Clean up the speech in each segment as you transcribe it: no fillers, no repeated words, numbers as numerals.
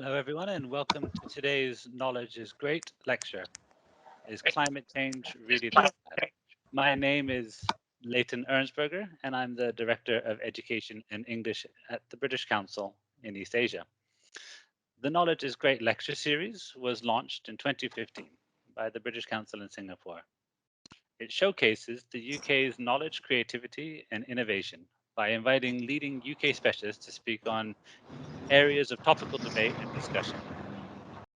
Hello, everyone, and welcome to today's Knowledge is Great lecture. Is climate change really that bad? My name is Leighton Ernsberger, and I'm the Director of Education and English at the British Council in East Asia. The Knowledge is Great lecture series was launched in 2015 by the British Council in Singapore. It showcases the UK's knowledge, creativity, and innovation by inviting leading UK specialists to speak on areas of topical debate and discussion.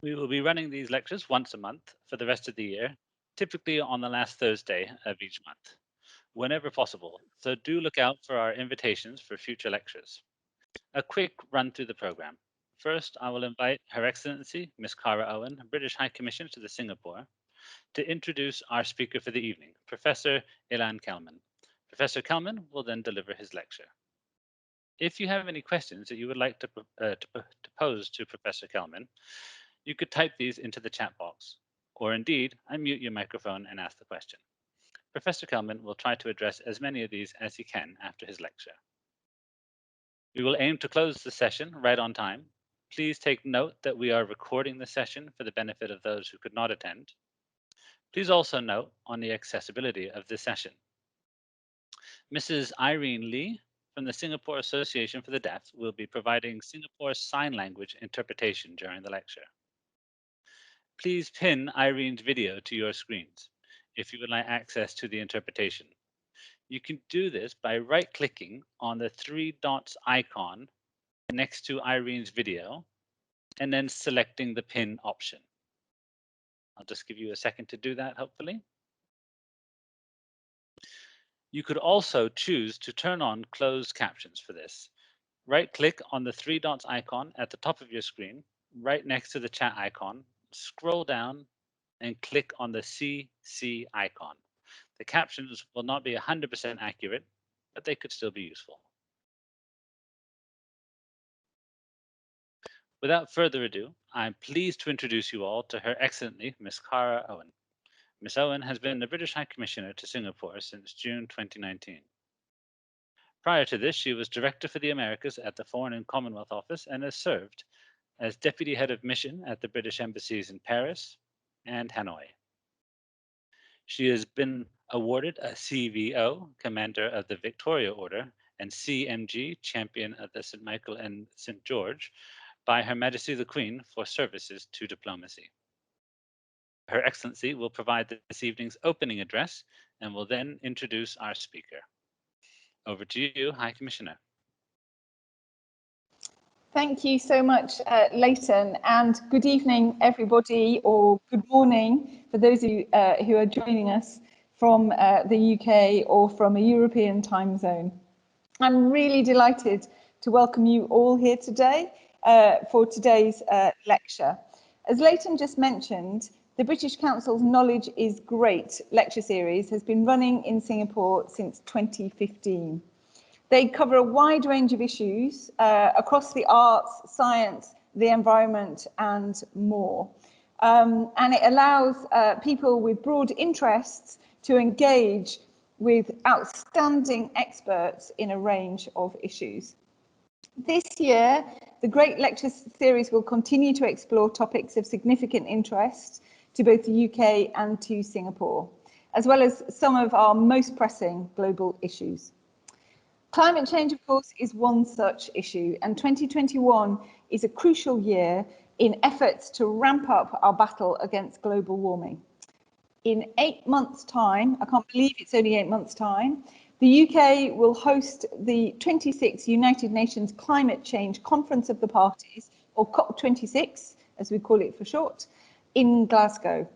We will be running these lectures once a month for the rest of the year, typically on the last Thursday of each month, whenever possible. So do look out for our invitations for future lectures. A quick run through the program. First, I will invite Her Excellency, Ms. Cara Owen, British High Commissioner to the Singapore, to introduce our speaker for the evening, Professor Ilan Kelman. Professor Kelman will then deliver his lecture. If you have any questions that you would like to pose to Professor Kelman, you could type these into the chat box, or indeed, unmute your microphone and ask the question. Professor Kelman will try to address as many of these as he can after his lecture. We will aim to close the session right on time. Please take note that we are recording the session for the benefit of those who could not attend. Please also note on the accessibility of this session. Mrs. Irene Lee from the Singapore Association for the Deaf will be providing Singapore Sign Language interpretation during the lecture. Please pin Irene's video to your screens if you would like access to the interpretation. You can do this by right-clicking on the three dots icon next to Irene's video and then selecting the pin option. I'll just give you a second to do that, hopefully. You could also choose to turn on closed captions for this. Right-click on the three dots icon at the top of your screen, right next to the chat icon, scroll down and click on the CC icon. The captions will not be 100% accurate, but they could still be useful. Without further ado, I'm pleased to introduce you all to Her Excellency Ms. Cara Owen. Ms. Owen has been the British High Commissioner to Singapore since June 2019. Prior to this, she was Director for the Americas at the Foreign and Commonwealth Office and has served as Deputy Head of Mission at the British Embassies in Paris and Hanoi. She has been awarded a CVO, Commander of the Victoria Order, and CMG, Champion of the St. Michael and St. George, by Her Majesty the Queen for services to diplomacy. Her Excellency will provide this evening's opening address and will then introduce our speaker. Over to you, High Commissioner. Thank you so much, Leighton, and good evening, everybody, or good morning for those of you who are joining us from the UK or from a European time zone. I'm really delighted to welcome you all here today for today's lecture. As Leighton just mentioned, the British Council's Knowledge is Great lecture series has been running in Singapore since 2015. They cover a wide range of issues across the arts, science, the environment, and more. And it allows people with broad interests to engage with outstanding experts in a range of issues. This year, the Great Lecture Series will continue to explore topics of significant interest to both the UK and to Singapore, as well as some of our most pressing global issues. Climate change, of course, is one such issue, and 2021 is a crucial year in efforts to ramp up our battle against global warming. In 8 months' time, I can't believe it's only 8 months' time, the UK will host the 26th United Nations Climate Change Conference of the Parties, or COP26, as we call it for short, in Glasgow.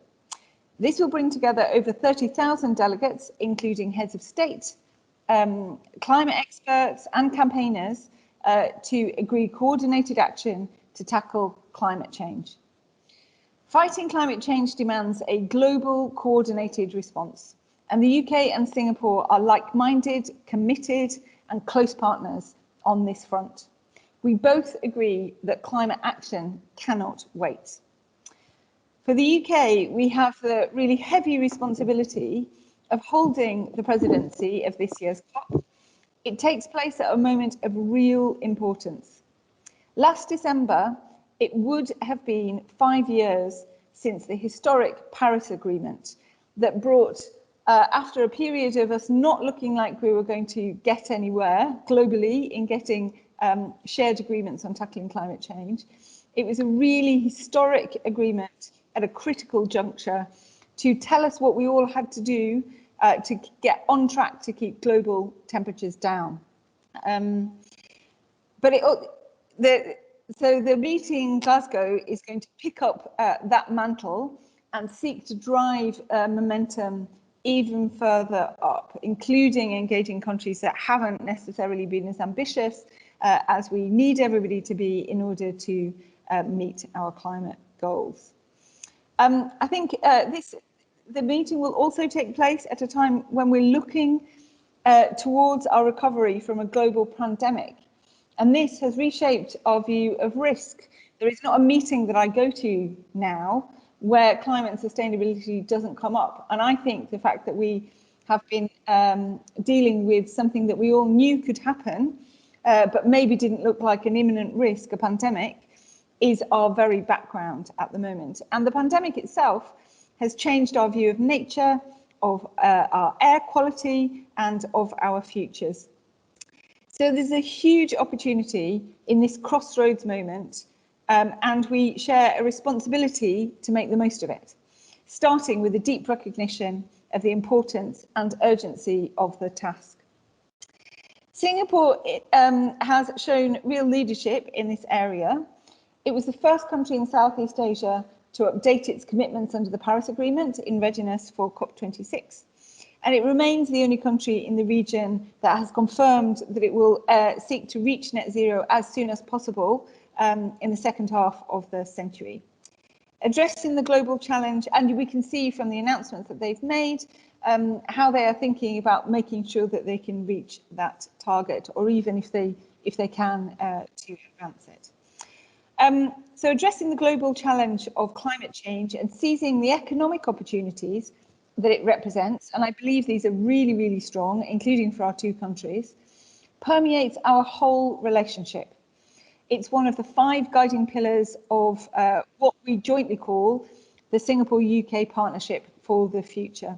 This will bring together over 30,000 delegates, including heads of state, climate experts and campaigners to agree coordinated action to tackle climate change. Fighting climate change demands a global coordinated response, and the UK and Singapore are like-minded, committed and close partners on this front. We both agree that climate action cannot wait. For the UK, we have the really heavy responsibility of holding the presidency of this year's COP. It takes place at a moment of real importance. Last December, it would have been 5 years since the historic Paris Agreement that brought, after a period of us not looking like we were going to get anywhere globally in getting shared agreements on tackling climate change, it was a really historic agreement at a critical juncture to tell us what we all had to do to get on track to keep global temperatures down. So the meeting in Glasgow is going to pick up that mantle and seek to drive momentum even further up, including engaging countries that haven't necessarily been as ambitious as we need everybody to be in order to meet our climate goals. I think the meeting will also take place at a time when we're looking towards our recovery from a global pandemic. And this has reshaped our view of risk. There is not a meeting that I go to now where climate and sustainability doesn't come up. And I think the fact that we have been dealing with something that we all knew could happen, but maybe didn't look like an imminent risk, a pandemic, is our very background at the moment. And the pandemic itself has changed our view of nature, of our air quality, and of our futures. So there's a huge opportunity in this crossroads moment, and we share a responsibility to make the most of it, starting with a deep recognition of the importance and urgency of the task. Singapore has shown real leadership in this area. It was the first country in Southeast Asia to update its commitments under the Paris Agreement in readiness for COP26. And it remains the only country in the region that has confirmed that it will seek to reach net zero as soon as possible in the second half of the century. Addressing the global challenge, and we can see from the announcements that they've made how they are thinking about making sure that they can reach that target, or even if they can, to advance it. So addressing the global challenge of climate change and seizing the economic opportunities that it represents, and I believe these are really, really strong, including for our two countries, permeates our whole relationship. It's one of the 5 guiding pillars of what we jointly call the Singapore-UK Partnership for the Future.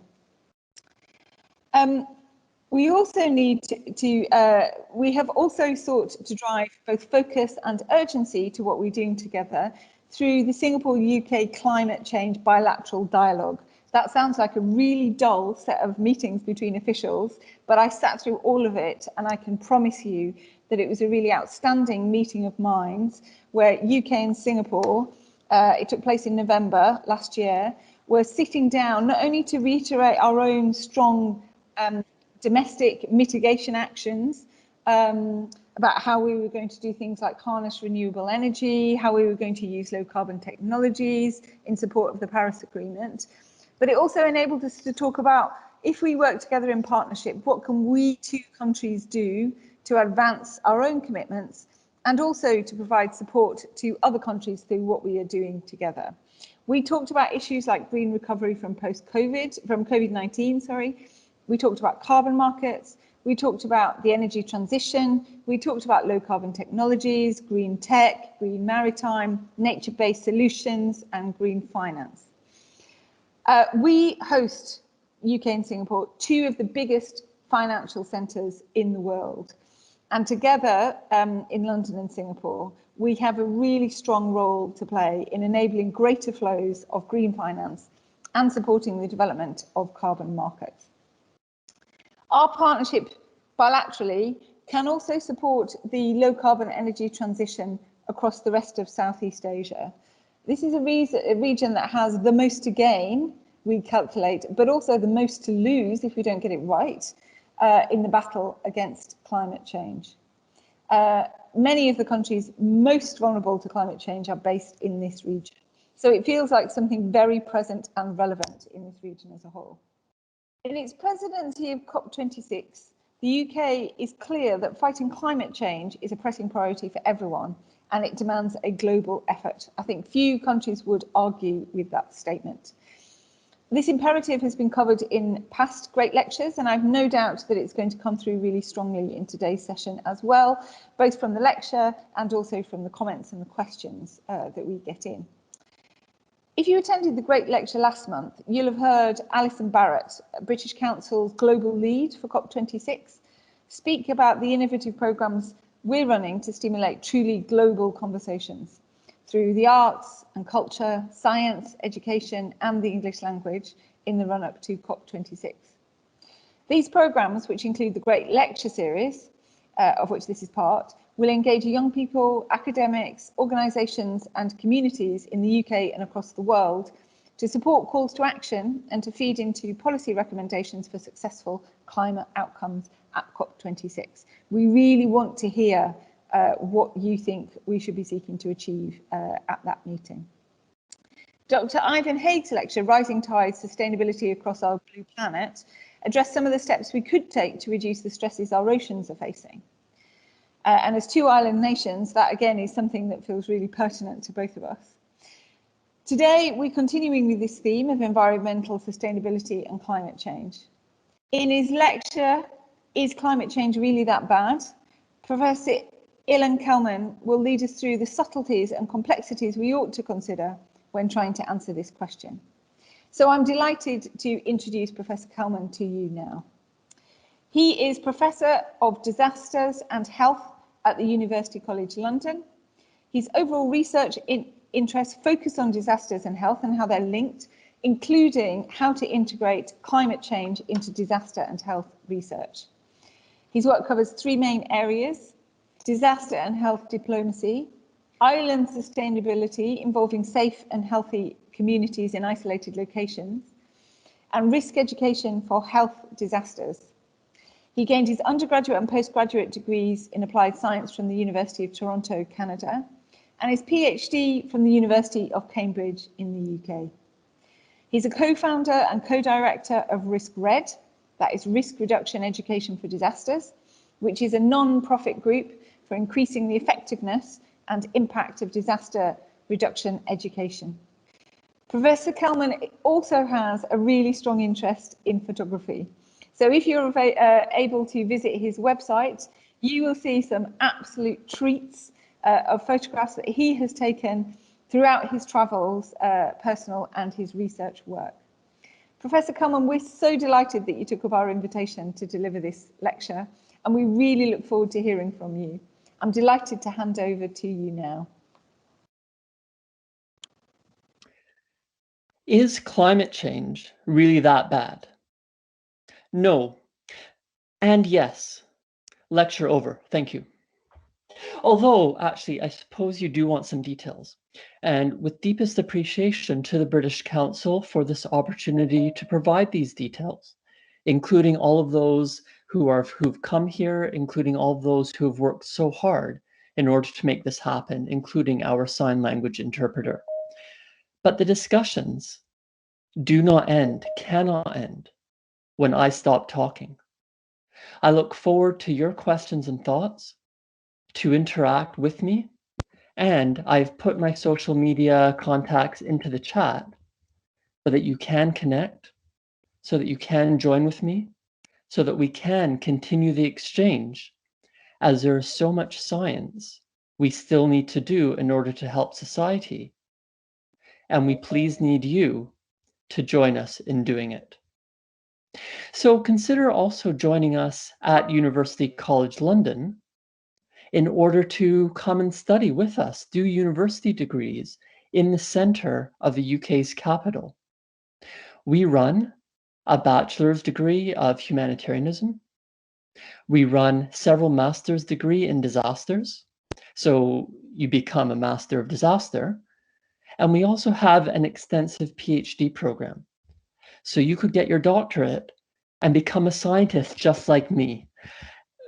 We also need we have also sought to drive both focus and urgency to what we're doing together through the Singapore-UK Climate Change Bilateral Dialogue. That sounds like a really dull set of meetings between officials, but I sat through all of it, and I can promise you that it was a really outstanding meeting of minds where UK and Singapore, it took place in November last year, were sitting down not only to reiterate our own strong domestic mitigation actions, about how we were going to do things like harness renewable energy, how we were going to use low carbon technologies in support of the Paris Agreement. But it also enabled us to talk about, if we work together in partnership, what can we two countries do to advance our own commitments, and also to provide support to other countries through what we are doing together. We talked about issues like green recovery from COVID-19, sorry. We talked about carbon markets. We talked about the energy transition. We talked about low carbon technologies, green tech, green maritime, nature-based solutions, and green finance. We host, UK and Singapore, 2 of the biggest financial centres in the world. And together in London and Singapore, we have a really strong role to play in enabling greater flows of green finance and supporting the development of carbon markets. Our partnership bilaterally can also support the low carbon energy transition across the rest of Southeast Asia. This is a region that has the most to gain, we calculate, but also the most to lose if we don't get it right in the battle against climate change. Many of the countries most vulnerable to climate change are based in this region. So it feels like something very present and relevant in this region as a whole. In its presidency of COP26, the UK is clear that fighting climate change is a pressing priority for everyone, and it demands a global effort. I think few countries would argue with that statement. This imperative has been covered in past great lectures, and I've no doubt that it's going to come through really strongly in today's session as well, both from the lecture and also from the comments and the questions that we get in. If you attended the Great Lecture last month, you'll have heard Alison Barrett, British Council's global lead for COP26, speak about the innovative programmes we're running to stimulate truly global conversations through the arts and culture, science, education and the English language in the run-up to COP26. These programmes, which include the Great Lecture series, of which this is part, will engage young people, academics, organisations and communities in the UK and across the world to support calls to action and to feed into policy recommendations for successful climate outcomes at COP26. We really want to hear what you think we should be seeking to achieve at that meeting. Dr. Ivan Haig's lecture, Rising Tides, Sustainability Across Our Blue Planet, addressed some of the steps we could take to reduce the stresses our oceans are facing. And as two island nations, that again is something that feels really pertinent to both of us. Today, we're continuing with this theme of environmental sustainability and climate change. In his lecture, Is Climate Change Really That Bad?, Professor Kelman will lead us through the subtleties and complexities we ought to consider when trying to answer this question. So I'm delighted to introduce Professor Kelman to you now. He is Professor of Disasters and Health at the University College London. His overall research interests focus on disasters and health and how they're linked, including how to integrate climate change into disaster and health research. His work covers three main areas: disaster and health diplomacy, island sustainability involving safe and healthy communities in isolated locations, and risk education for health disasters. He gained his undergraduate and postgraduate degrees in applied science from the University of Toronto, Canada, and his PhD from the University of Cambridge in the UK. He's a co-founder and co-director of Risk Red, that is Risk Reduction Education for Disasters, which is a non-profit group for increasing the effectiveness and impact of disaster reduction education. Professor Kelman also has a really strong interest in photography. So if you're able to visit his website, you will see some absolute treats of photographs that he has taken throughout his travels, personal and his research work. Professor Kelman, we're so delighted that you took up our invitation to deliver this lecture, and we really look forward to hearing from you. I'm delighted to hand over to you now. Is climate change really that bad? No. And yes. Lecture over. Thank you. Although, actually, I suppose you do want some details. And with deepest appreciation to the British Council for this opportunity to provide these details, including all of those who've come here, including all of those who have worked so hard in order to make this happen, including our sign language interpreter. But the discussions do not end, cannot end, when I stop talking. I look forward to your questions and thoughts, to interact with me, and I've put my social media contacts into the chat so that you can connect, so that you can join with me, so that we can continue the exchange, as there is so much science we still need to do in order to help society. And we please need you to join us in doing it. So consider also joining us at University College London in order to come and study with us, do university degrees in the centre of the UK's capital. We run a bachelor's degree of humanitarianism. We run several master's degree in disasters. So you become a master of disaster. And we also have an extensive PhD program. So you could get your doctorate and become a scientist just like me,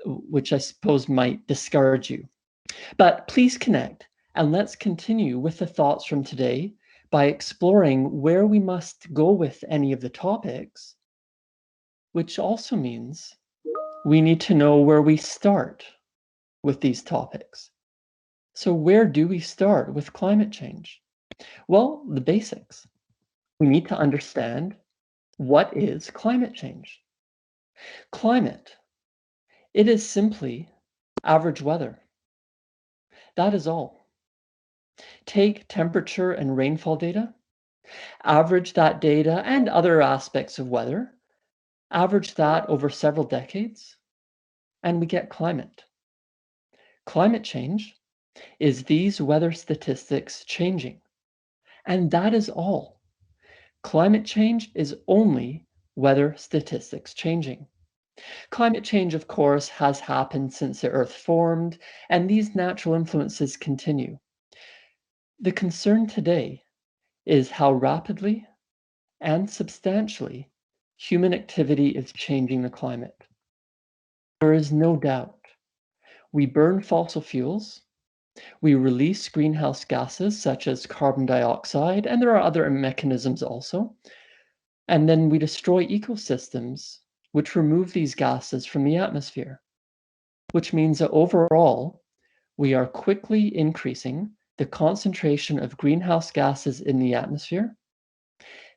which I suppose might discourage you. But please connect, and let's continue with the thoughts from today by exploring where we must go with any of the topics, which also means we need to know where we start with these topics. So where do we start with climate change? Well, the basics. We need to understand What is climate change? Climate, it is simply average weather. That is all. Take temperature and rainfall data, average that data and other aspects of weather, average that over several decades, and we get climate. Climate change is these weather statistics changing, and that is all. Climate change is only weather statistics changing. Climate change, of course, has happened since the Earth formed, and these natural influences continue. The concern today is how rapidly and substantially human activity is changing the climate. There is no doubt. We burn fossil fuels, we release greenhouse gases such as carbon dioxide, and there are other mechanisms also, and then we destroy ecosystems which remove these gases from the atmosphere, which means that overall, we are quickly increasing the concentration of greenhouse gases in the atmosphere.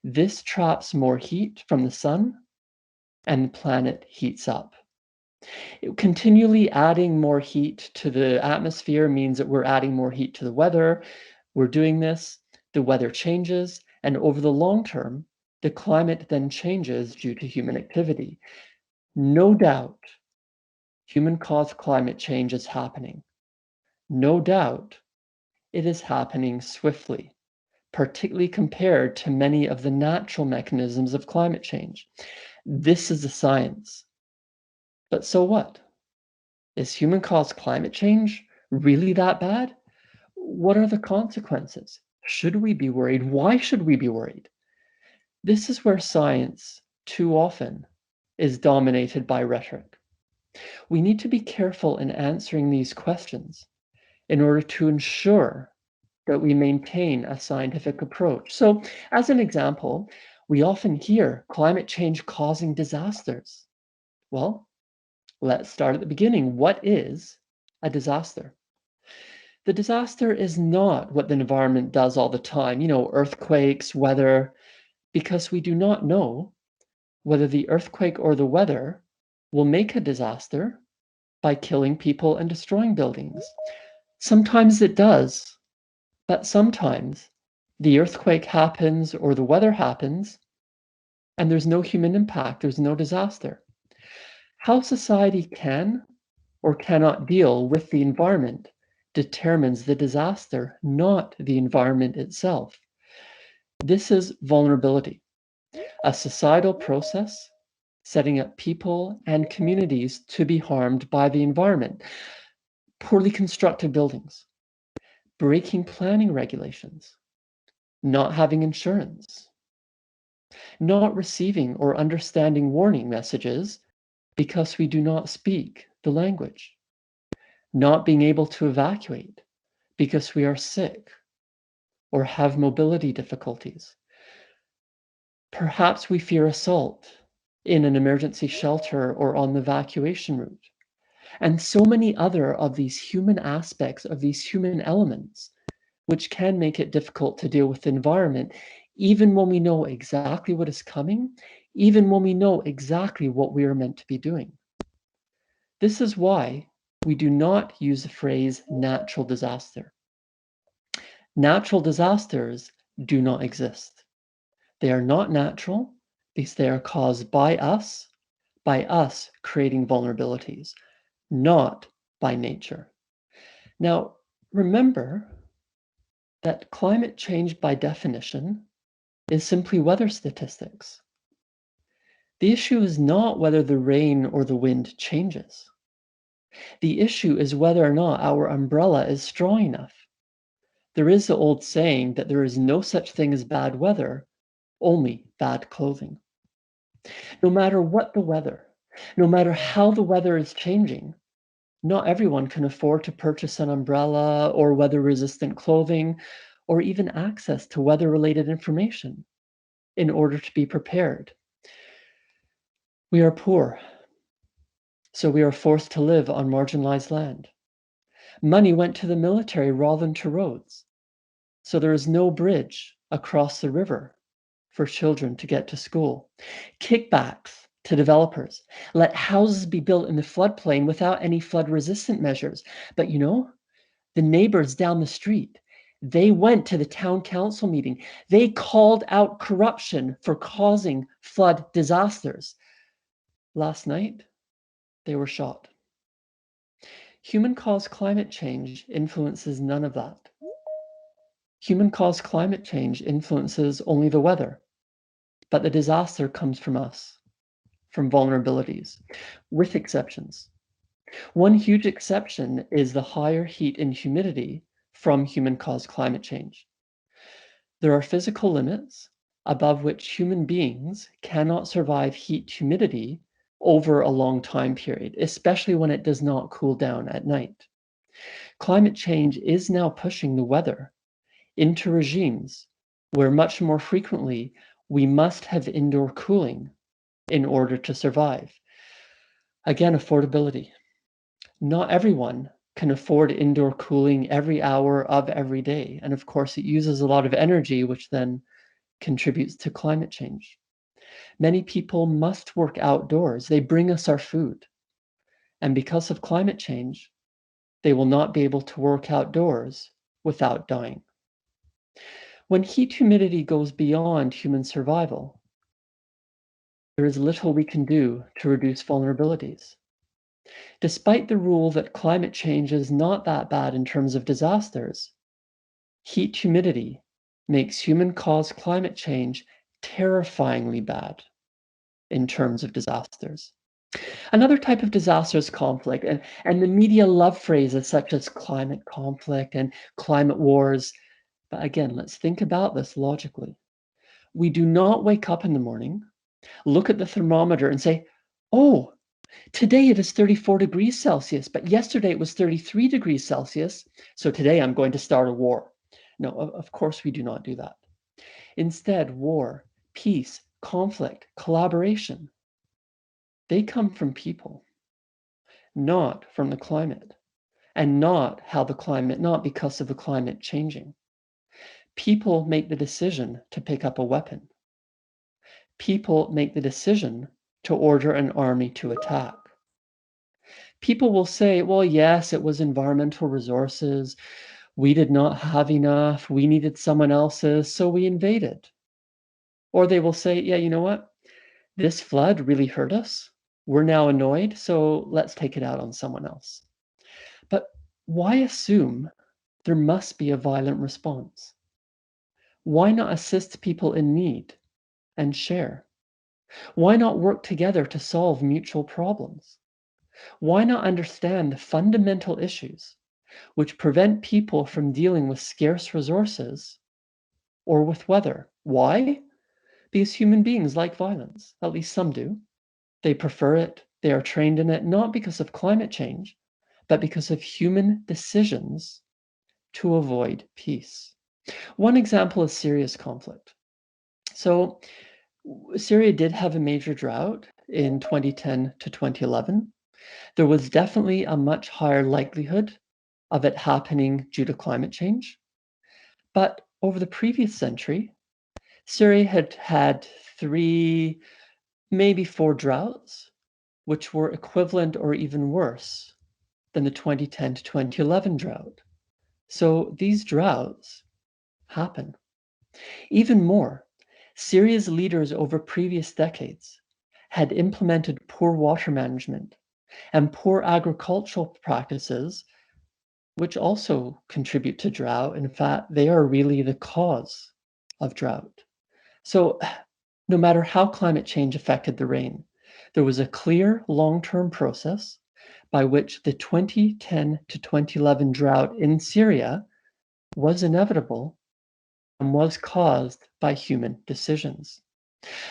This traps more heat from the sun, and the planet heats up. Continually adding more heat to the atmosphere means that we're adding more heat to the weather. We're doing this, the weather changes, and over the long term, the climate then changes due to human activity. No doubt, human-caused climate change is happening. No doubt, it is happening swiftly, particularly compared to many of the natural mechanisms of climate change. This is the science. But so what? Is human-caused climate change really that bad? What are the consequences? Should we be worried? Why should we be worried? This is where science, too often, is dominated by rhetoric. We need to be careful in answering these questions in order to ensure that we maintain a scientific approach. So, as an example, we often hear climate change causing disasters. Well, let's start at the beginning. What is a disaster? The disaster is not what the environment does all the time, earthquakes, weather, because we do not know whether the earthquake or the weather will make a disaster by killing people and destroying buildings. Sometimes it does, but sometimes the earthquake happens or the weather happens and there's no human impact, there's no disaster. How society can or cannot deal with the environment determines the disaster, not the environment itself. This is vulnerability, a societal process setting up people and communities to be harmed by the environment. Poorly constructed buildings, breaking planning regulations, not having insurance, not receiving or understanding warning messages because we do not speak the language, not being able to evacuate because we are sick or have mobility difficulties. Perhaps we fear assault in an emergency shelter or on the evacuation route. And so many other of these human aspects, of these human elements, which can make it difficult to deal with the environment, even when we know exactly what is coming, even when we know exactly what we are meant to be doing. This is why we do not use the phrase natural disaster. Natural disasters do not exist. They are not natural because they are caused by us creating vulnerabilities, not by nature. Now, remember that climate change by definition is simply weather statistics. The issue is not whether the rain or the wind changes. The issue is whether or not our umbrella is strong enough. There is the old saying that there is no such thing as bad weather, only bad clothing. No matter what the weather, no matter how the weather is changing, not everyone can afford to purchase an umbrella or weather-resistant clothing or even access to weather-related information in order to be prepared. We are poor, so we are forced to live on marginalized land. Money went to the military rather than to roads, so there is no bridge across the river for children to get to school, kickbacks to developers, let houses be built in the floodplain without any flood-resistant measures. But you know, the neighbors down the street, they went to the town council meeting. They called out corruption for causing flood disasters. Last night, they were shot. Human-caused climate change influences none of that. Human-caused climate change influences only the weather, but the disaster comes from us, from vulnerabilities, with exceptions. One huge exception is the higher heat and humidity from human-caused climate change. There are physical limits above which human beings cannot survive heat humidity over a long time period, especially when it does not cool down at night. Climate change is now pushing the weather into regimes where much more frequently we must have indoor cooling in order to survive. Again, affordability. Not everyone can afford indoor cooling every hour of every day. And of course, it uses a lot of energy, which then contributes to climate change. Many people must work outdoors. They bring us our food. And because of climate change, they will not be able to work outdoors without dying. When heat humidity goes beyond human survival, there is little we can do to reduce vulnerabilities. Despite the rule that climate change is not that bad in terms of disasters, heat humidity makes human-caused climate change terrifyingly bad in terms of disasters. Another type of disaster is conflict, and the media love phrases such as climate conflict and climate wars. But again, let's think about this logically. We do not wake up in the morning, look at the thermometer and say, oh, today it is 34 degrees Celsius, but yesterday it was 33 degrees Celsius, so today I'm going to start a war. No, of course we do not do that. Instead, war, peace, conflict, collaboration, they come from people, not from the climate, and not because of the climate changing. People make the decision to pick up a weapon. People make the decision to order an army to attack. People will say, well, yes, it was environmental resources. We did not have enough. We needed someone else's, so we invaded. Or they will say, yeah, you know what? This flood really hurt us. We're now annoyed, so let's take it out on someone else. But why assume there must be a violent response? Why not assist people in need and share? Why not work together to solve mutual problems? Why not understand the fundamental issues which prevent people from dealing with scarce resources or with weather? Why? Because human beings like violence, at least some do. They prefer it, they are trained in it, not because of climate change, but because of human decisions to avoid peace. One example is Syria's conflict. So Syria did have a major drought in 2010 to 2011. There was definitely a much higher likelihood of it happening due to climate change. But over the previous century, Syria had had 3, maybe 4 droughts, which were equivalent or even worse than the 2010 to 2011 drought. So these droughts happen. Even more, Syria's leaders over previous decades had implemented poor water management and poor agricultural practices, which also contribute to drought. In fact, they are really the cause of drought. So no matter how climate change affected the rain, there was a clear long-term process by which the 2010 to 2011 drought in Syria was inevitable and was caused by human decisions.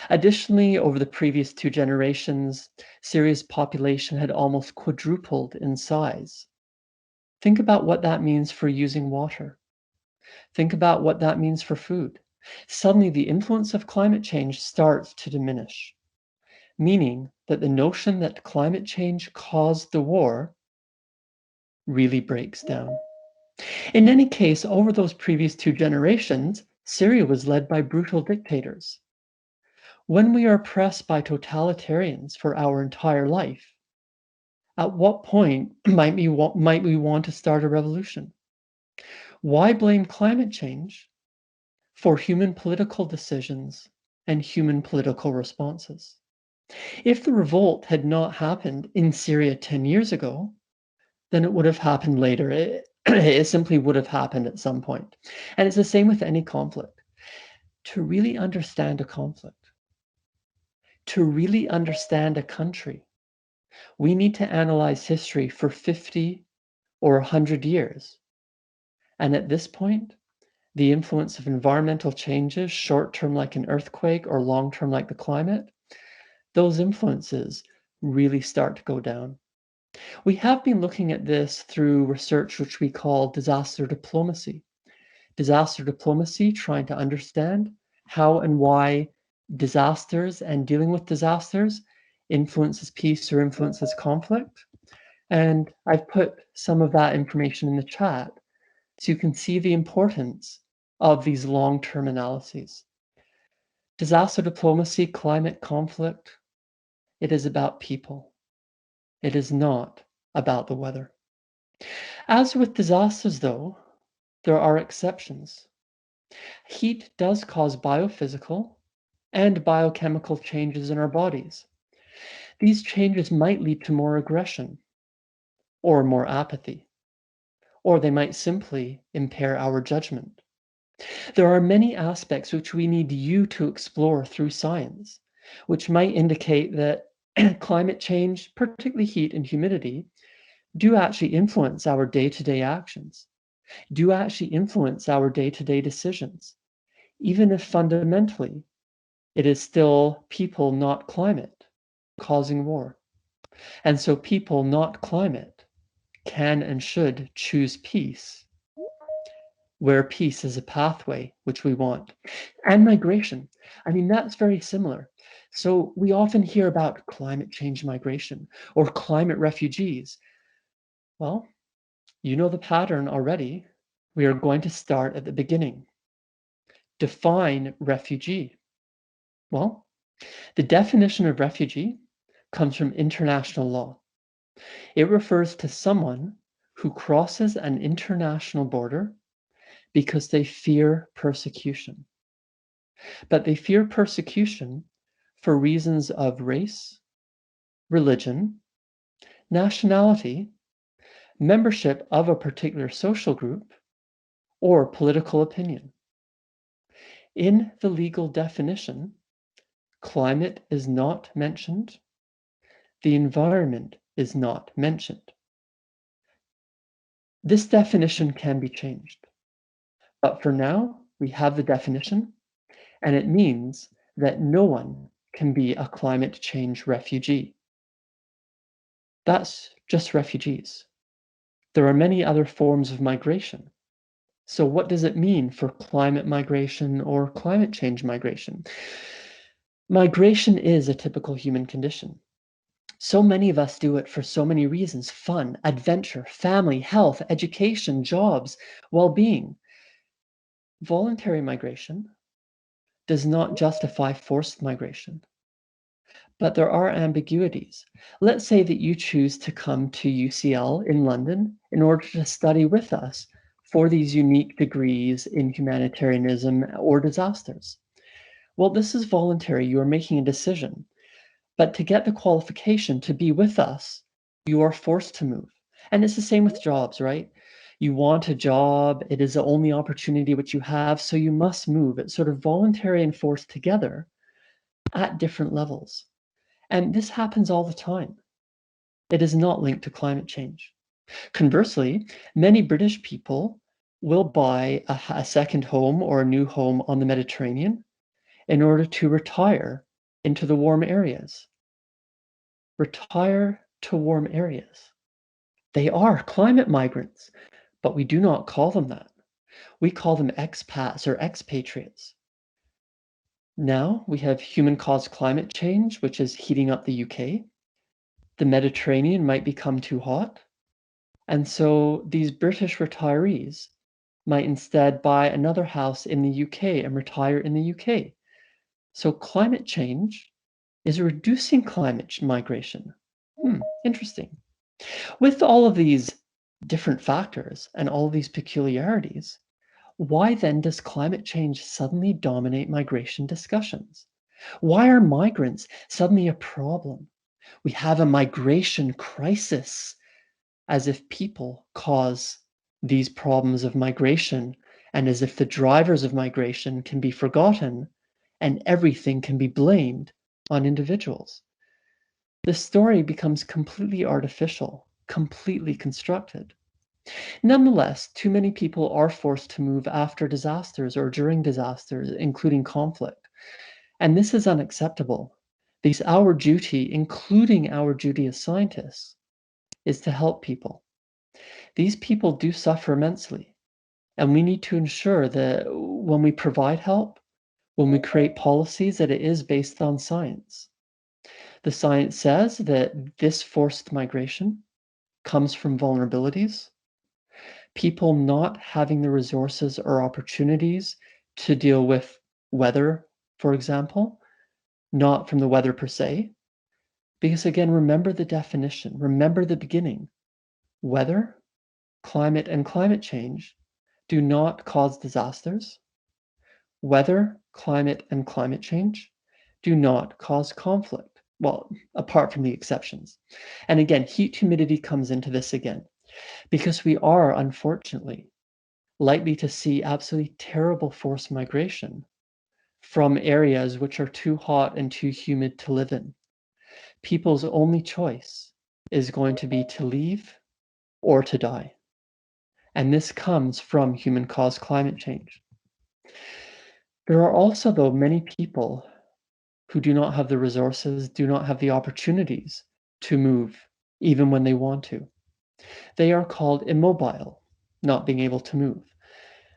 Additionally, over the previous 2 generations, Syria's population had almost quadrupled in size. Think about what that means for using water. Think about what that means for food. Suddenly, the influence of climate change starts to diminish, meaning that the notion that climate change caused the war really breaks down. In any case, over those previous 2 generations, Syria was led by brutal dictators. When we are oppressed by totalitarians for our entire life, at what point might we want to start a revolution? Why blame climate change for human political decisions and human political responses? If the revolt had not happened in Syria 10 years ago, then it would have happened later. It simply would have happened at some point. And it's the same with any conflict. To really understand a conflict, to really understand a country, we need to analyze history for 50 or 100 years. And at this point, the influence of environmental changes, short-term like an earthquake or long-term like the climate, those influences really start to go down. We have been looking at this through research which we call disaster diplomacy. Disaster diplomacy, trying to understand how and why disasters and dealing with disasters influences peace or influences conflict. And I've put some of that information in the chat so you can see the importance of these long-term analyses. Disaster diplomacy, climate conflict, it is about people. It is not about the weather. As with disasters, though, there are exceptions. Heat does cause biophysical and biochemical changes in our bodies. These changes might lead to more aggression or more apathy, or they might simply impair our judgment. There are many aspects which we need you to explore through science, which might indicate that climate change, particularly heat and humidity, do actually influence our day-to-day actions, do actually influence our day-to-day decisions, even if fundamentally it is still people, not climate, causing war. And so people, not climate, can and should choose peace, where peace is a pathway which we want. And migration, I mean, that's very similar. So we often hear about climate change migration or climate refugees. Well, you know the pattern already. We are going to start at the beginning. Define refugee. Well, the definition of refugee comes from international law. It refers to someone who crosses an international border because they fear persecution. But they fear persecution for reasons of race, religion, nationality, membership of a particular social group, or political opinion. In the legal definition, climate is not mentioned. The environment is not mentioned. This definition can be changed. But for now, we have the definition, and it means that no one can be a climate change refugee. That's just refugees. There are many other forms of migration. So what does it mean for climate migration or climate change migration? Migration is a typical human condition. So many of us do it for so many reasons: fun, adventure, family, health, education, jobs, well-being. Voluntary migration does not justify forced migration. But there are ambiguities. Let's say that you choose to come to UCL in London in order to study with us for these unique degrees in humanitarianism or disasters. Well, this is voluntary. You are making a decision. But to get the qualification to be with us, you are forced to move. And it's the same with jobs, right? You want a job, it is the only opportunity which you have, so you must move. It's sort of voluntary and forced together at different levels. And this happens all the time. It is not linked to climate change. Conversely, many British people will buy a second home or a new home on the Mediterranean in order to retire into the warm areas. Retire to warm areas. They are climate migrants, but we do not call them that. We call them expats or expatriates. Now we have human-caused climate change, which is heating up the UK. The Mediterranean might become too hot. And so these British retirees might instead buy another house in the UK and retire in the UK. So climate change is reducing climate migration. Interesting. With all of these different factors and all of these peculiarities, why then does climate change suddenly dominate migration discussions? Why are migrants suddenly a problem? We have a migration crisis, as if people cause these problems of migration, and as if the drivers of migration can be forgotten and everything can be blamed on individuals. The story becomes completely artificial, completely constructed. Nonetheless, too many people are forced to move after disasters or during disasters, including conflict. And this is unacceptable, because our duty, including our duty as scientists, is to help people. These people do suffer immensely, and we need to ensure that when we provide help, when we create policies, that it is based on science. The science says that this forced migration comes from vulnerabilities, people not having the resources or opportunities to deal with weather, for example, not from the weather per se. Because again, remember the definition, remember the beginning. Weather, climate, and climate change do not cause disasters. Weather, climate, and climate change do not cause conflict. Well, apart from the exceptions. And again, heat humidity comes into this again, because we are, unfortunately, likely to see absolutely terrible forced migration from areas which are too hot and too humid to live in. People's only choice is going to be to leave or to die. And this comes from human-caused climate change. There are also, though, many people who do not have the resources, do not have the opportunities to move, even when they want to. They are called immobile, not being able to move.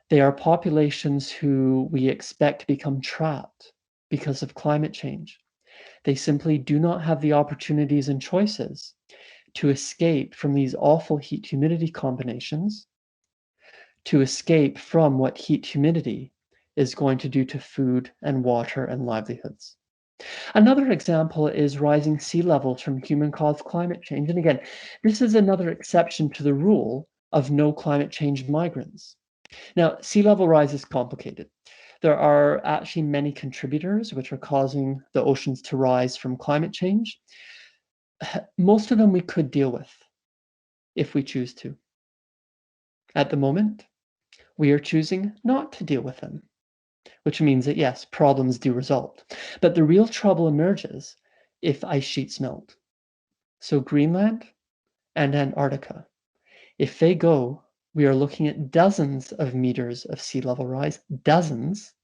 They are populations who we expect to become trapped because of climate change. They simply do not have the opportunities and choices to escape from these awful heat-humidity combinations, to escape from what heat-humidity is going to do to food and water and livelihoods. Another example is rising sea levels from human-caused climate change. And again, this is another exception to the rule of no climate change migrants. Now, sea level rise is complicated. There are actually many contributors which are causing the oceans to rise from climate change. Most of them we could deal with if we choose to. At the moment, we are choosing not to deal with them, which means that yes, problems do result. But the real trouble emerges if ice sheets melt. So Greenland and Antarctica, if they go, we are looking at dozens of meters of sea level rise, dozens,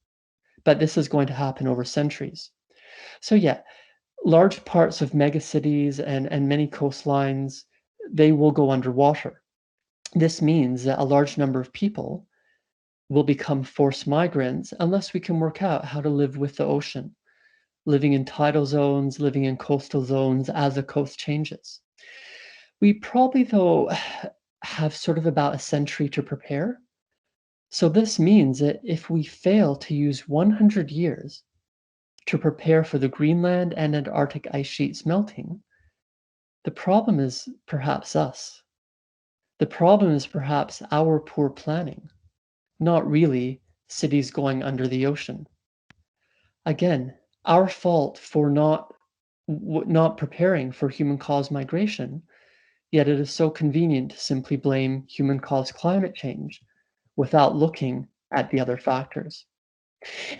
but this is going to happen over centuries. So yeah, large parts of megacities and many coastlines, they will go underwater. This means that a large number of people will become forced migrants unless we can work out how to live with the ocean, living in tidal zones, living in coastal zones as the coast changes. We probably, though, have sort of about a century to prepare. So this means that if we fail to use 100 years to prepare for the Greenland and Antarctic ice sheets melting, the problem is perhaps us. The problem is perhaps our poor planning, not really cities going under the ocean. Again, our fault for not preparing for human-caused migration, yet it is so convenient to simply blame human-caused climate change without looking at the other factors.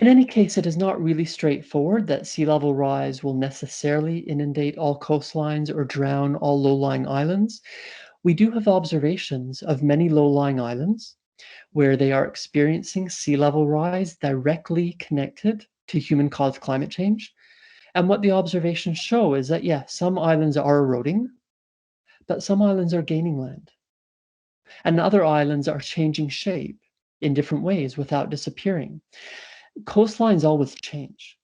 In any case, it is not really straightforward that sea level rise will necessarily inundate all coastlines or drown all low-lying islands. We do have observations of many low-lying islands where they are experiencing sea level rise directly connected to human-caused climate change. And what the observations show is that, yeah, some islands are eroding, but some islands are gaining land. And other islands are changing shape in different ways without disappearing. Coastlines always change.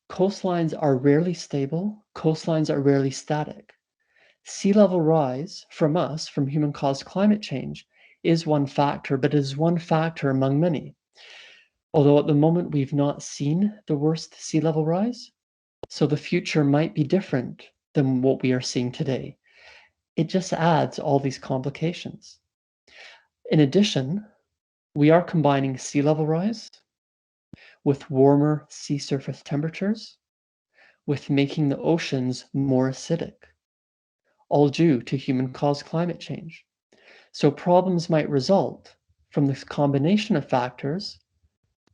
Coastlines are rarely stable. Coastlines are rarely static. Sea level rise from us, from human-caused climate change, is one factor, but it is one factor among many. Although at the moment we've not seen the worst sea level rise, so the future might be different than what we are seeing today. It just adds all these complications. In addition, we are combining sea level rise with warmer sea surface temperatures, with making the oceans more acidic, all due to human-caused climate change. So problems might result from this combination of factors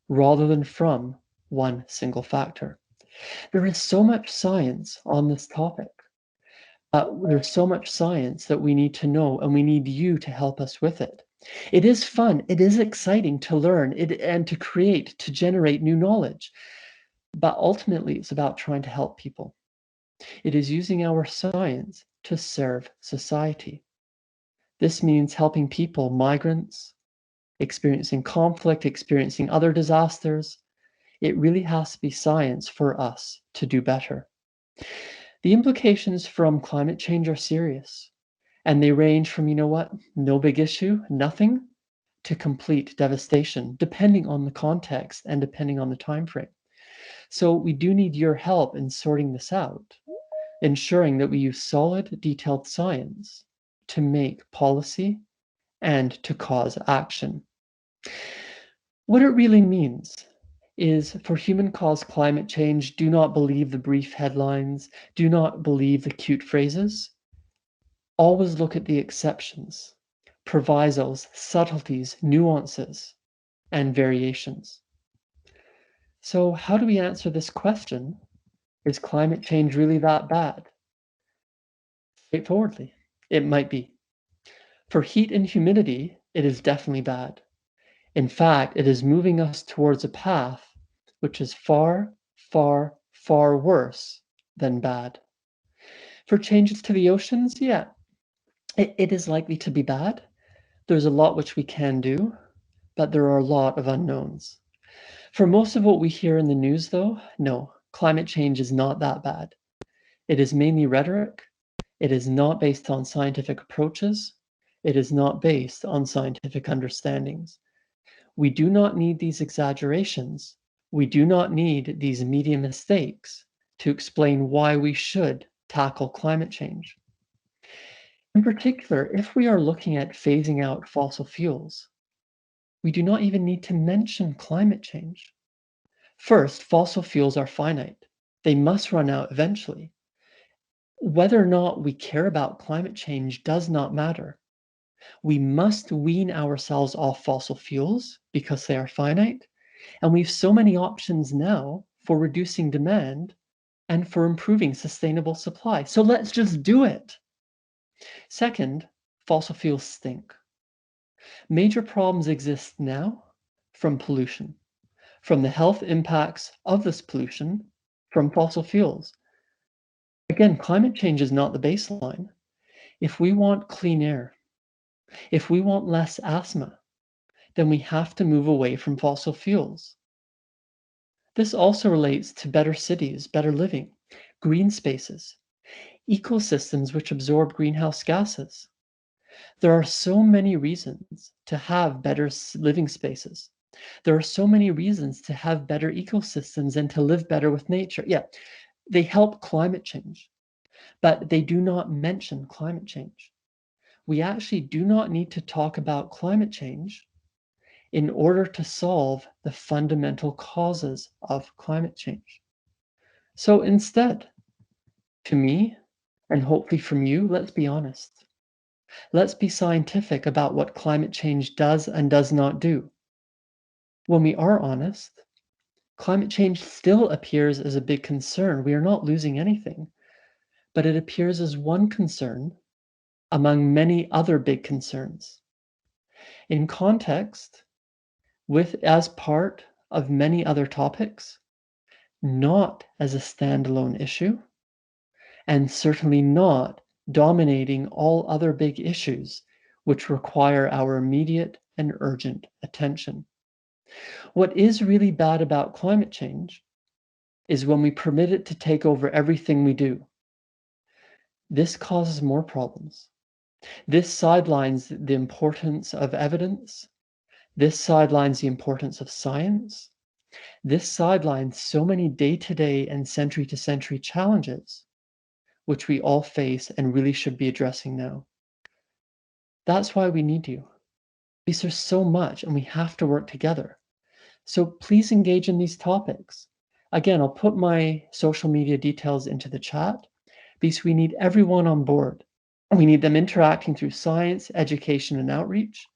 rather than from one single factor. There is so much science on this topic. There's so much science that we need to know, and we need you to help us with it. It is fun, it is exciting to learn and to create, to generate new knowledge. But ultimately, it's about trying to help people. It is using our science to serve society. This means helping people, migrants, experiencing conflict, experiencing other disasters. It really has to be science for us to do better. The implications from climate change are serious, and they range from, no big issue, nothing, to complete devastation, depending on the context and depending on the time frame. So we do need your help in sorting this out, ensuring that we use solid, detailed science to make policy and to cause action. What it really means is, for human-caused climate change, do not believe the brief headlines, do not believe the cute phrases. Always look at the exceptions, provisos, subtleties, nuances, and variations. So how do we answer this question? Is climate change really that bad? Straightforwardly, it might be. For heat and humidity, it is definitely bad. In fact, it is moving us towards a path which is far, far, far worse than bad. For changes to the oceans, yeah, it is likely to be bad. There's a lot which we can do, but there are a lot of unknowns. For most of what we hear in the news, though, no, climate change is not that bad. It is mainly rhetoric. It is not based on scientific approaches. It is not based on scientific understandings. We do not need these exaggerations. We do not need these media mistakes to explain why we should tackle climate change. In particular, if we are looking at phasing out fossil fuels, we do not even need to mention climate change. First, fossil fuels are finite. They must run out eventually. Whether or not we care about climate change does not matter. We must wean ourselves off fossil fuels because they are finite, and we have so many options now for reducing demand and for improving sustainable supply. So let's just do it. Second, fossil fuels stink. Major problems exist now from pollution, from the health impacts of this pollution from fossil fuels. Again, climate change is not the baseline. If we want clean air, if we want less asthma, then we have to move away from fossil fuels. This also relates to better cities, better living, green spaces, ecosystems which absorb greenhouse gases. There are so many reasons to have better living spaces. There are so many reasons to have better ecosystems and to live better with nature. Yeah, they help climate change, but they do not mention climate change. We actually do not need to talk about climate change in order to solve the fundamental causes of climate change. So instead, to me, and hopefully from you, let's be honest. Let's be scientific about what climate change does and does not do. When we are honest, climate change still appears as a big concern. We are not losing anything, but it appears as one concern among many other big concerns. In context, as part of many other topics, not as a standalone issue, and certainly not dominating all other big issues which require our immediate and urgent attention. What is really bad about climate change is when we permit it to take over everything we do. This causes more problems. This sidelines the importance of evidence. This sidelines the importance of science. This sidelines so many day-to-day and century-to-century challenges, which we all face and really should be addressing now. That's why we need you, because there's so much and we have to work together. So please engage in these topics. Again, I'll put my social media details into the chat because we need everyone on board. We need them interacting through science, education, and outreach,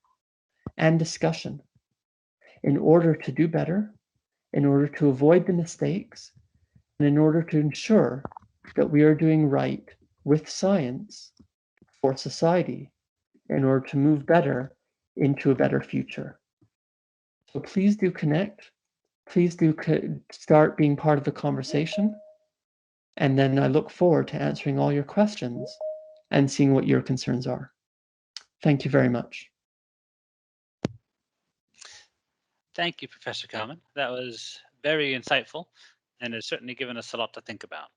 and discussion in order to do better, in order to avoid the mistakes, and in order to ensure that we are doing right with science for society in order to move better into a better future. So please do connect. Please do start being part of the conversation. And then I look forward to answering all your questions and seeing what your concerns are. Thank you very much. Thank you, Professor Kelman. That was very insightful and has certainly given us a lot to think about.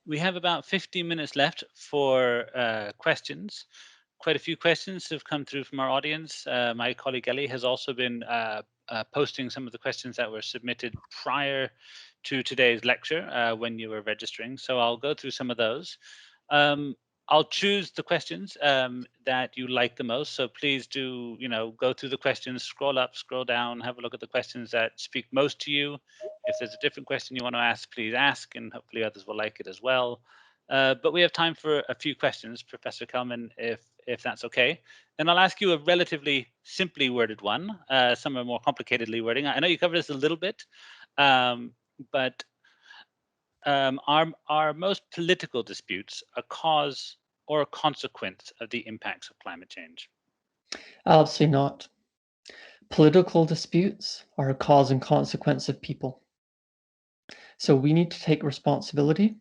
We have about 15 minutes left for questions. Quite a few questions have come through from our audience. My colleague Ellie has also been posting some of the questions that were submitted prior to today's lecture when you were registering. So I'll go through some of those. I'll choose the questions that you like the most. So please do, go through the questions, scroll up, scroll down, have a look at the questions that speak most to you. If there's a different question you want to ask, please ask, and hopefully others will like it as well. But we have time for a few questions, Professor Kelman, if that's okay. And I'll ask you a relatively simply worded one. Some are more complicatedly wording. I know you covered this a little bit, but are most political disputes a cause or a consequence of the impacts of climate change? Absolutely not. Political disputes are a cause and consequence of people. So we need to take responsibility.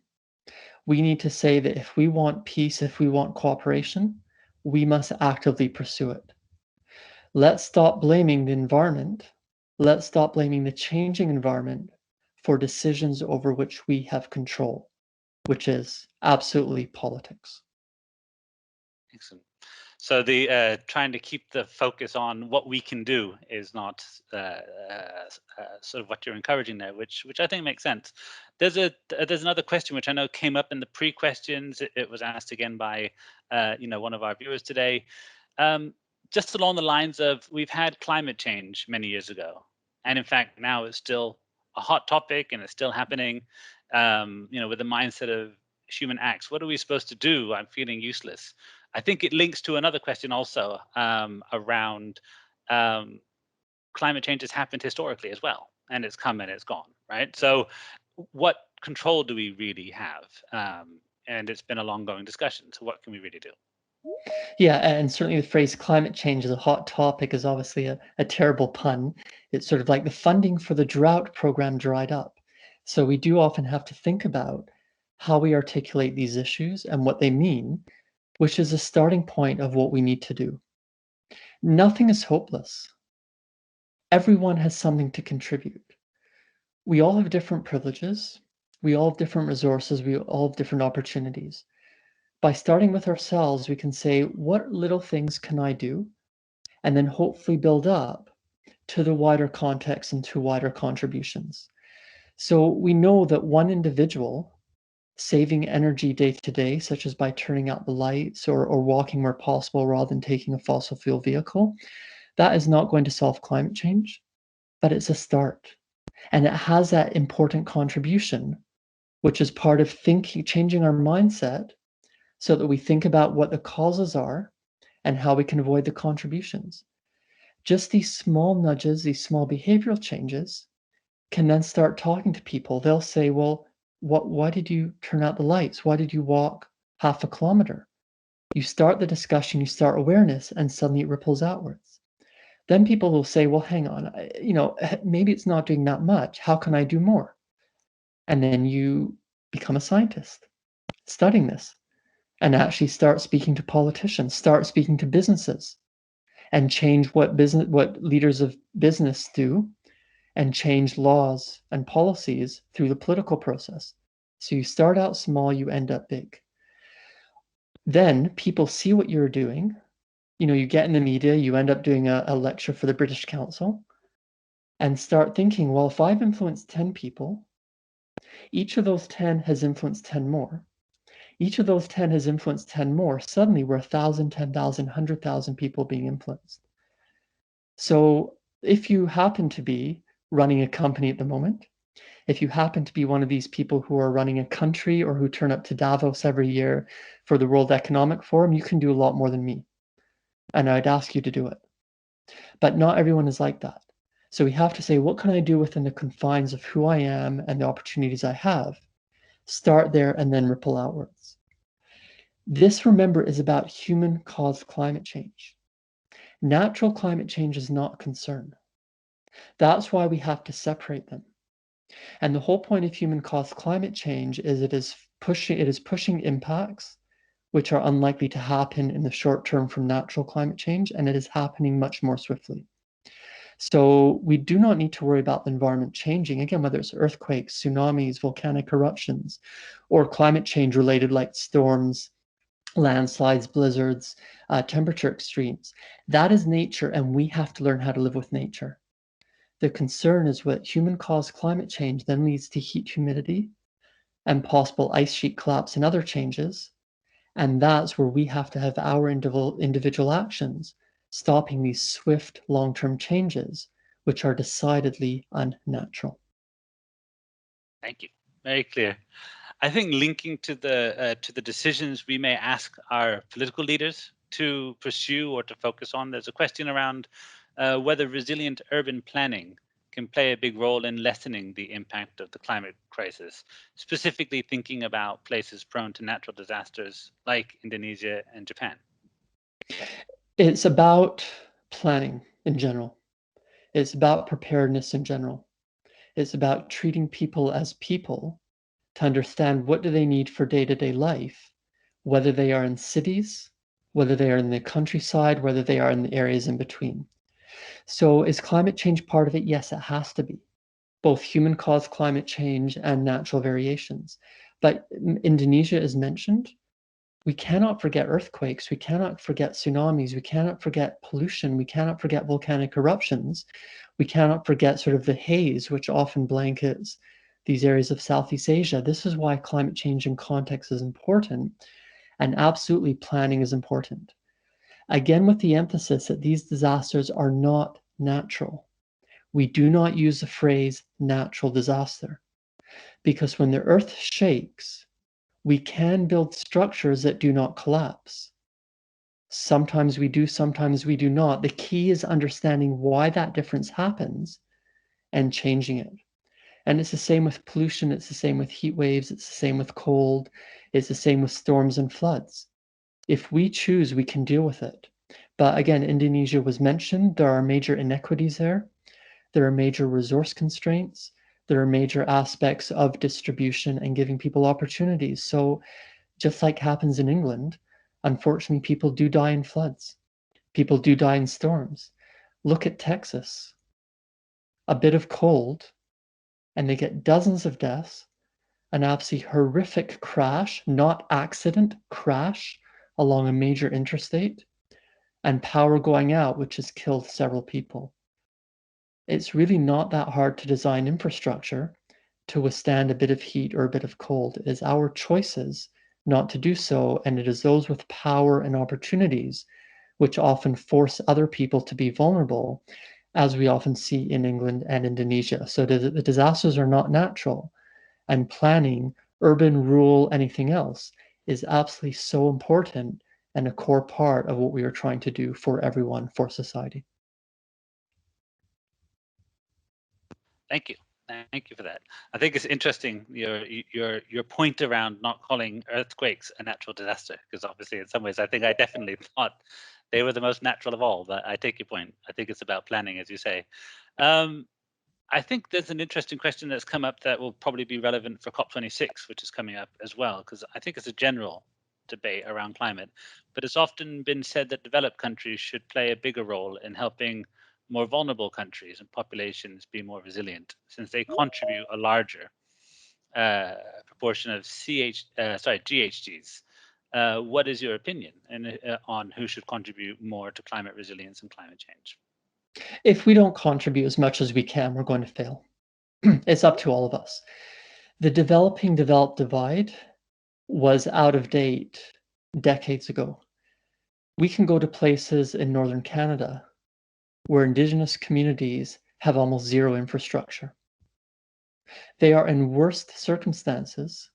We need to say that if we want peace, if we want cooperation, we must actively pursue it. Let's stop blaming the environment. Let's stop blaming the changing environment for decisions over which we have control, which is absolutely politics. Excellent. So the trying to keep the focus on what we can do is not sort of what you're encouraging there, which I think makes sense. There's another question which I know came up in the pre-questions. It was asked again by one of our viewers today. Just along the lines of, we've had climate change many years ago, and in fact now it's still a hot topic and it's still happening. With the mindset of human acts, what are we supposed to do? I'm feeling useless. I think it links to another question also around climate change has happened historically as well, and it's come and it's gone, right? So what control do we really have? And it's been a long-going discussion. So what can we really do? Yeah, and certainly the phrase climate change is a hot topic is obviously a terrible pun. It's sort of like the funding for the drought program dried up. So we do often have to think about how we articulate these issues and what they mean, which is a starting point of what we need to do. Nothing is hopeless. Everyone has something to contribute. We all have different privileges. We all have different resources. We all have different opportunities. By starting with ourselves, we can say, what little things can I do? And then hopefully build up to the wider context and to wider contributions. So we know that one individual saving energy day to day, such as by turning out the lights or walking where possible rather than taking a fossil fuel vehicle, that is not going to solve climate change, but it's a start. And it has that important contribution, which is part of changing our mindset so that we think about what the causes are and how we can avoid the contributions. Just these small nudges, these small behavioral changes can then start talking to people. They'll say, well, why did you turn out the lights? Why did you walk half a kilometer? You start the discussion, you start awareness, and suddenly it ripples outwards. Then people will say, well, hang on, maybe it's not doing that much. How can I do more? And then you become a scientist studying this and actually start speaking to politicians, start speaking to businesses, and change what leaders of business do, and change laws and policies through the political process. So you start out small, you end up big. Then people see what you're doing, you get in the media, you end up doing a lecture for the British Council, and start thinking, well, if I've influenced 10 people, each of those 10 has influenced 10 more. Each of those 10 has influenced 10 more. Suddenly we're 1,000, 10,000, 100,000 people being influenced. So if you happen to be running a company at the moment, if you happen to be one of these people who are running a country or who turn up to Davos every year for the World Economic Forum, you can do a lot more than me. And I'd ask you to do it. But not everyone is like that. So we have to say, what can I do within the confines of who I am and the opportunities I have? Start there and then ripple outwards. This, remember, is about human-caused climate change. Natural climate change is not a concern. That's why we have to separate them. And the whole point of human-caused climate change is it is pushing impacts which are unlikely to happen in the short term from natural climate change, and it is happening much more swiftly. So we do not need to worry about the environment changing, again, whether it's earthquakes, tsunamis, volcanic eruptions, or climate change related like storms, landslides, blizzards, temperature extremes. That is nature, and we have to learn how to live with nature. The concern is what human-caused climate change then leads to heat, humidity, and possible ice sheet collapse and other changes. And that's where we have to have our individual actions, stopping these swift long-term changes, which are decidedly unnatural. Thank you. Very clear. I think linking to the decisions we may ask our political leaders to pursue or to focus on, there's a question around whether resilient urban planning can play a big role in lessening the impact of the climate crisis, specifically thinking about places prone to natural disasters like Indonesia and Japan. It's about planning in general. It's about preparedness in general. It's about treating people as people to understand what do they need for day-to-day life, whether they are in cities, whether they are in the countryside, whether they are in the areas in between. So is climate change part of it? Yes, it has to be. Both human-caused climate change and natural variations. But Indonesia is mentioned. We cannot forget earthquakes. We cannot forget tsunamis. We cannot forget pollution. We cannot forget volcanic eruptions. We cannot forget sort of the haze, which often blankets these areas of Southeast Asia. This is why climate change in context is important, and absolutely planning is important. Again, with the emphasis that these disasters are not natural. We do not use the phrase natural disaster, because when the earth shakes, we can build structures that do not collapse. Sometimes we do, sometimes we do not. The key is understanding why that difference happens and changing it. And it's the same with pollution, it's the same with heat waves, it's the same with cold, it's the same with storms and floods. If we choose, we can deal with it. But again, Indonesia was mentioned. There are major inequities there. There are major resource constraints. There are major aspects of distribution and giving people opportunities. So just like happens in England, unfortunately, people do die in floods. People do die in storms. Look at Texas. A bit of cold, and they get dozens of deaths, an absolutely horrific crash, not accident, crash along a major interstate, and power going out, which has killed several people. It's really not that hard to design infrastructure to withstand a bit of heat or a bit of cold. It is our choices not to do so, and it is those with power and opportunities which often force other people to be vulnerable, as we often see in England and Indonesia. So the disasters are not natural, and planning, urban, rural, anything else, is absolutely so important and a core part of what we are trying to do for everyone, for society. Thank you. Thank you for that. I think it's interesting your point around not calling earthquakes a natural disaster, because obviously in some ways I think I definitely thought they were the most natural of all. But I take your point. I think it's about planning, as you say. I think there's an interesting question that's come up that will probably be relevant for COP26, which is coming up as well, because I think it's a general debate around climate, but it's often been said that developed countries should play a bigger role in helping more vulnerable countries and populations be more resilient, since they contribute a larger proportion of GHGs What is your opinion on who should contribute more to climate resilience and climate change? If we don't contribute as much as we can, we're going to fail. It's up to all of us. The developing-developed divide was out of date decades ago. We can go to places in northern Canada where Indigenous communities have almost zero infrastructure. They are in worse circumstances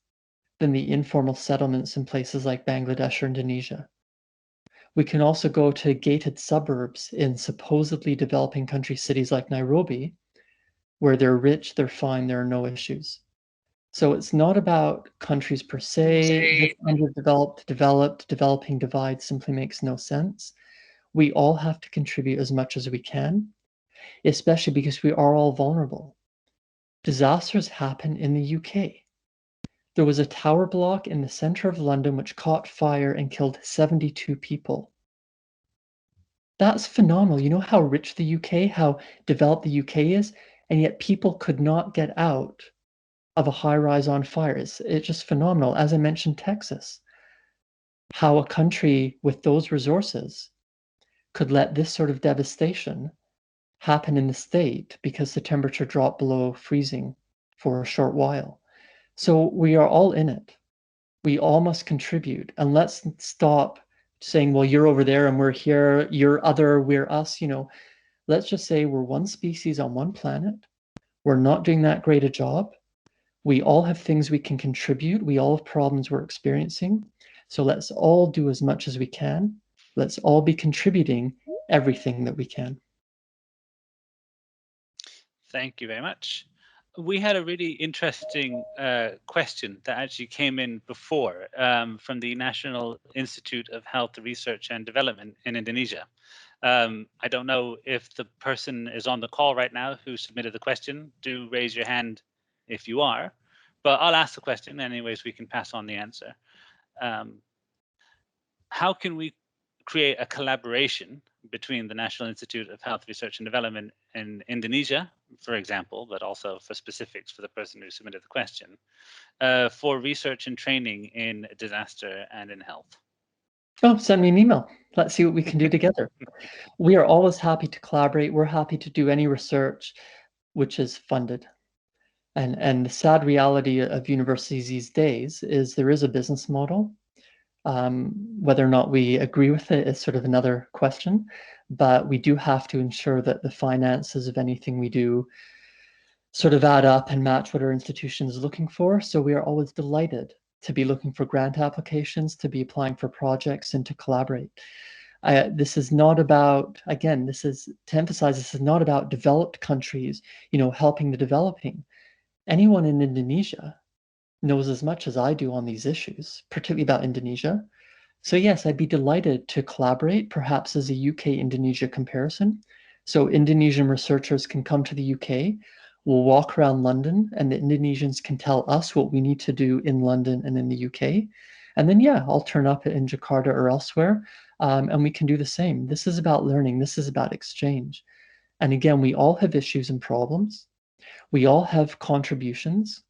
than the informal settlements in places like Bangladesh or Indonesia. We can also go to gated suburbs in supposedly developing country cities like Nairobi, where they're rich, they're fine, there are no issues. So it's not about countries per se. This underdeveloped, developed, developing divide simply makes no sense. We all have to contribute as much as we can, especially because we are all vulnerable. Disasters happen in the UK. There was a tower block in the center of London which caught fire and killed 72 people. That's phenomenal. You know how rich the UK, how developed the UK is, and yet people could not get out of a high rise on fire. It's just phenomenal. As I mentioned, Texas, how a country with those resources could let this sort of devastation happen in the state because the temperature dropped below freezing for a short while. So we are all in it. We all must contribute, and let's stop saying, well, you're over there and we're here, you're other, we're us. Let's just say we're one species on one planet. We're not doing that great a job. We all have things we can contribute. We all have problems we're experiencing. So let's all do as much as we can. Let's all be contributing everything that we can. Thank you very much. We had a really interesting question that actually came in before from the National Institute of Health Research and Development in Indonesia. I don't know if the person is on the call right now who submitted the question. Do raise your hand if you are, but I'll ask the question anyways, we can pass on the answer. How can we create a collaboration between the National Institute of Health Research and Development in Indonesia, for example, but also for specifics for the person who submitted the question, for research and training in disaster and in health? Oh, send me an email. Let's see what we can do together. We are always happy to collaborate. We're happy to do any research which is funded. And the sad reality of universities these days is there is a business model. Whether or not we agree with it is sort of another question, but we do have to ensure that the finances of anything we do sort of add up and match what our institution is looking for. So we are always delighted to be looking for grant applications, to be applying for projects, and to collaborate. This is not about, again, this is to emphasize, this is not about developed countries, helping the developing. Anyone in Indonesia knows as much as I do on these issues, particularly about Indonesia. So yes, I'd be delighted to collaborate, perhaps as a UK-Indonesia comparison. So Indonesian researchers can come to the UK, we'll walk around London, and the Indonesians can tell us what we need to do in London and in the UK. And then, yeah, I'll turn up in Jakarta or elsewhere, and we can do the same. This is about learning. This is about exchange. And again, we all have issues and problems. We all have contributions.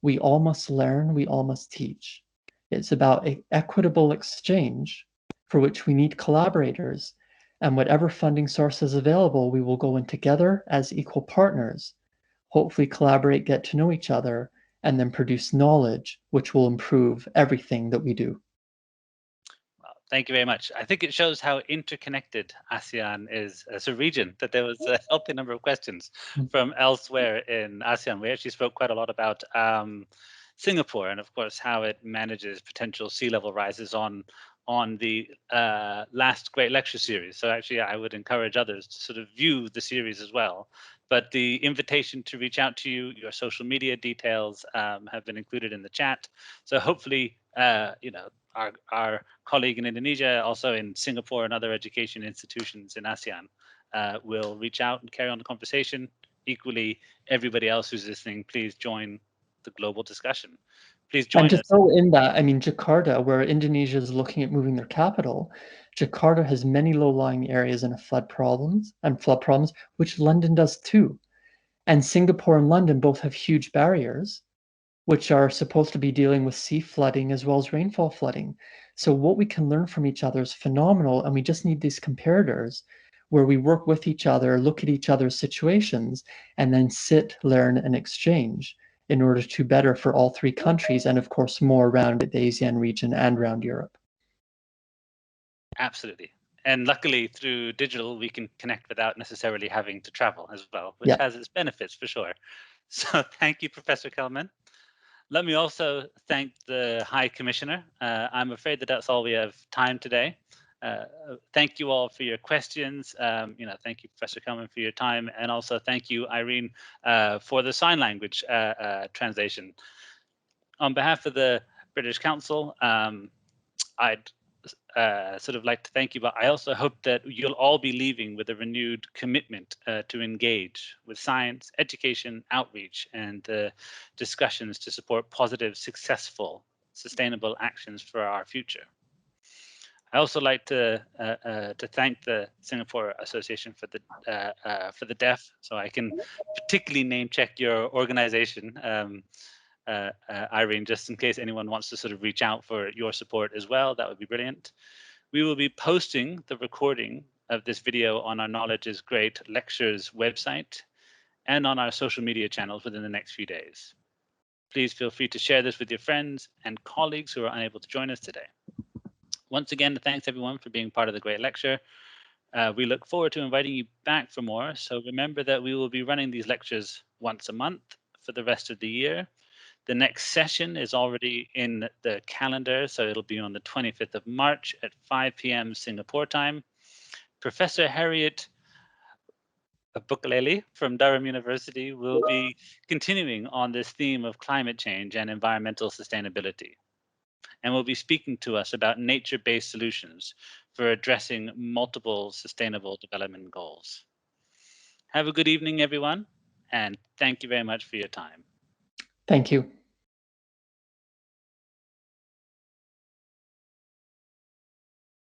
We all must learn, we all must teach. It's about equitable exchange for which we need collaborators, and whatever funding source is available, we will go in together as equal partners, hopefully collaborate, get to know each other, and then produce knowledge which will improve everything that we do. Well, thank you very much. I think it shows how interconnected ASEAN is as a region, that there was a healthy number of questions from elsewhere in ASEAN. We actually spoke quite a lot about Singapore and, of course, how it manages potential sea level rises on the last Great Lecture Series. So actually, I would encourage others to sort of view the series as well. But the invitation to reach out to you, your social media details have been included in the chat. So hopefully, our colleague in Indonesia, also in Singapore and other education institutions in ASEAN, will reach out and carry on the conversation. Equally, everybody else who's listening, please join the global discussion. Please join and to us. throw in that, I mean, Jakarta, where Indonesia is looking at moving their capital, Jakarta has many low-lying areas and flood problems, which London does too. And Singapore and London both have huge barriers, which are supposed to be dealing with sea flooding as well as rainfall flooding. So what we can learn from each other is phenomenal, and we just need these comparators where we work with each other, look at each other's situations, and then sit, learn, and exchange in order to better for all three countries, and of course more around the ASEAN region and around Europe. Absolutely. And luckily, through digital, we can connect without necessarily having to travel as well, which has its benefits for sure. So thank you, Professor Kelman. Let me also thank the High Commissioner. I'm afraid that that's all we have time today. Thank you all for your questions. Thank you, Professor Kelman, for your time, and also thank you, Irene, for the sign language translation. On behalf of the British Council, I'd sort of like to thank you, but I also hope that you'll all be leaving with a renewed commitment to engage with science, education, outreach, and discussions to support positive, successful, sustainable actions for our future. I also like to thank the Singapore Association for the Deaf, so I can particularly name check your organization. Irene, just in case anyone wants to sort of reach out for your support as well, that would be brilliant. We will be posting the recording of this video on our Knowledge is Great Lectures website and on our social media channels within the next few days. Please feel free to share this with your friends and colleagues who are unable to join us today. Once again, thanks everyone for being part of the Great Lecture. We look forward to inviting you back for more. So remember that we will be running these lectures once a month for the rest of the year. The next session is already in the calendar, so it'll be on the 25th of March at 5 p.m. Singapore time. Professor Harriet Bukaleli from Durham University will be continuing on this theme of climate change and environmental sustainability, and will be speaking to us about nature-based solutions for addressing multiple sustainable development goals. Have a good evening, everyone, and thank you very much for your time. Thank you.